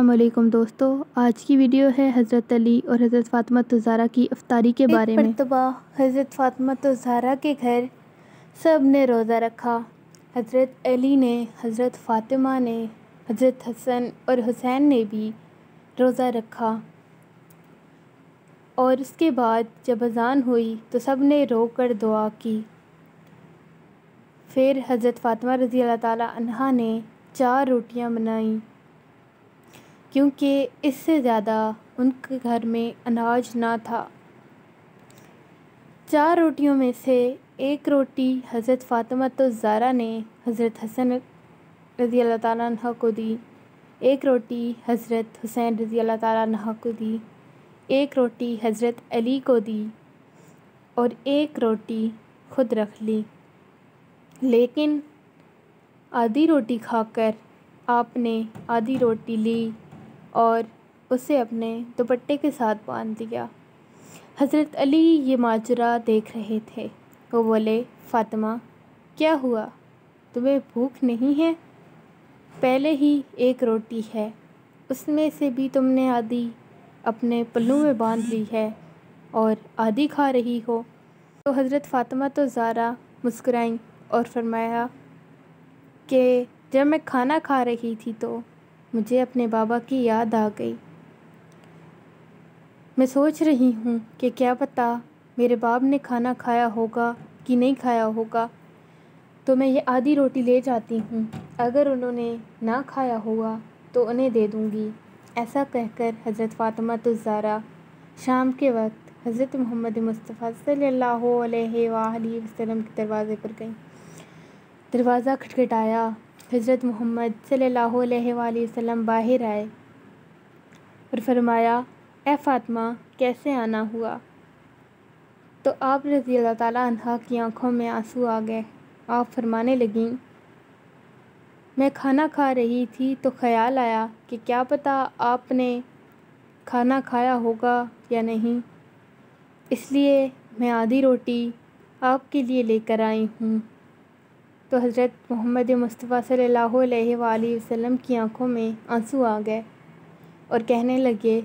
السلام علیکم دوستو، آج کی ویڈیو ہے حضرت علی اور حضرت فاطمہ الزہرا کی افطاری کے بارے میں۔ ایک مرتبہ حضرت فاطمہ الزہرا کے گھر سب نے روزہ رکھا۔ حضرت علی نے، حضرت فاطمہ نے، حضرت حسن اور حسین نے بھی روزہ رکھا، اور اس کے بعد جب اذان ہوئی تو سب نے رو کر دعا کی۔ پھر حضرت فاطمہ رضی اللہ تعالیٰ عنہا نے 4 روٹیاں بنائیں، کیونکہ اس سے زیادہ ان کے گھر میں اناج نہ تھا۔ 4 روٹیوں میں سے ایک روٹی حضرت فاطمہ الزہرا نے حضرت حسن رضی اللہ تعالیٰ عنہ کو دی، ایک روٹی حضرت حسین رضی اللہ تعالیٰ عنہ کو دی، ایک روٹی حضرت علی کو دی اور ایک روٹی خود رکھ لی۔ لیکن آدھی روٹی کھا کر آپ نے آدھی روٹی لی اور اسے اپنے دوپٹے کے ساتھ باندھ دیا۔ حضرت علی یہ ماجرا دیکھ رہے تھے۔ وہ بولے، فاطمہ کیا ہوا؟ تمہیں بھوک نہیں ہے؟ پہلے ہی ایک روٹی ہے، اس میں سے بھی تم نے آدھی اپنے پلوں میں باندھ لی ہے اور آدھی کھا رہی ہو۔ تو حضرت فاطمہ الزہرا مسکرائیں اور فرمایا کہ جب میں کھانا کھا رہی تھی تو مجھے اپنے بابا کی یاد آ گئی۔ میں سوچ رہی ہوں کہ کیا پتہ میرے باپ نے کھانا کھایا ہوگا کہ نہیں کھایا ہوگا، تو میں یہ آدھی روٹی لے جاتی ہوں، اگر انہوں نے نہ کھایا ہوگا تو انہیں دے دوں گی۔ ایسا کہہ کر حضرت فاطمہ الزہرا شام کے وقت حضرت محمد مصطفیٰ صلی اللہ علیہ وآلہ وسلم کے دروازے پر گئیں۔ دروازہ کھٹکھٹایا، حضرت محمد صلی اللہ علیہ وآلہ وسلم باہر آئے اور فرمایا، اے فاطمہ کیسے آنا ہوا؟ تو آپ رضی اللہ تعالیٰ عنہ کی آنکھوں میں آنسو آ گئے۔ آپ فرمانے لگیں، میں کھانا کھا رہی تھی تو خیال آیا کہ کیا پتہ آپ نے کھانا کھایا ہوگا یا نہیں، اس لیے میں آدھی روٹی آپ کے لیے لے کر آئی ہوں۔ تو حضرت محمد مصطفیٰ صلی اللہ علیہ وآلہ وسلم کی آنکھوں میں آنسو آ گئے اور کہنے لگے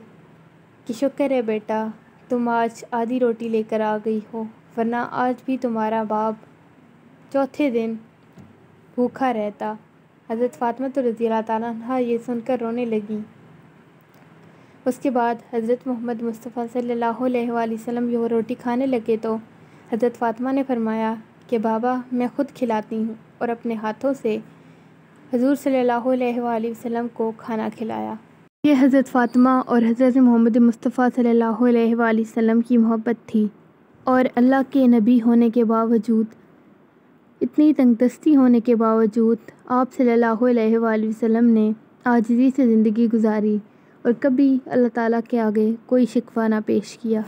کہ شکر ہے بیٹا، تم آج آدھی روٹی لے کر آ گئی ہو، ورنہ آج بھی تمہارا باپ چوتھے دن بھوکا رہتا۔ حضرت فاطمہ رضی اللہ تعالیٰ عنہ یہ سن کر رونے لگیں۔ اس کے بعد حضرت محمد مصطفیٰ صلی اللہ علیہ وآلہ وسلم یہ روٹی کھانے لگے تو حضرت فاطمہ نے فرمایا کہ بابا میں خود کھلاتی ہوں، اور اپنے ہاتھوں سے حضور صلی اللہ علیہ وآلہ وسلم کو کھانا کھلایا۔ یہ حضرت فاطمہ اور حضرت محمد مصطفیٰ صلی اللہ علیہ وآلہ وسلم کی محبت تھی، اور اللہ کے نبی ہونے کے باوجود، اتنی تنگ دستی ہونے کے باوجود آپ صلی اللہ علیہ وآلہ وسلم نے عاجزی سے زندگی گزاری اور کبھی اللہ تعالیٰ کے آگے کوئی شکوہ نہ پیش کیا۔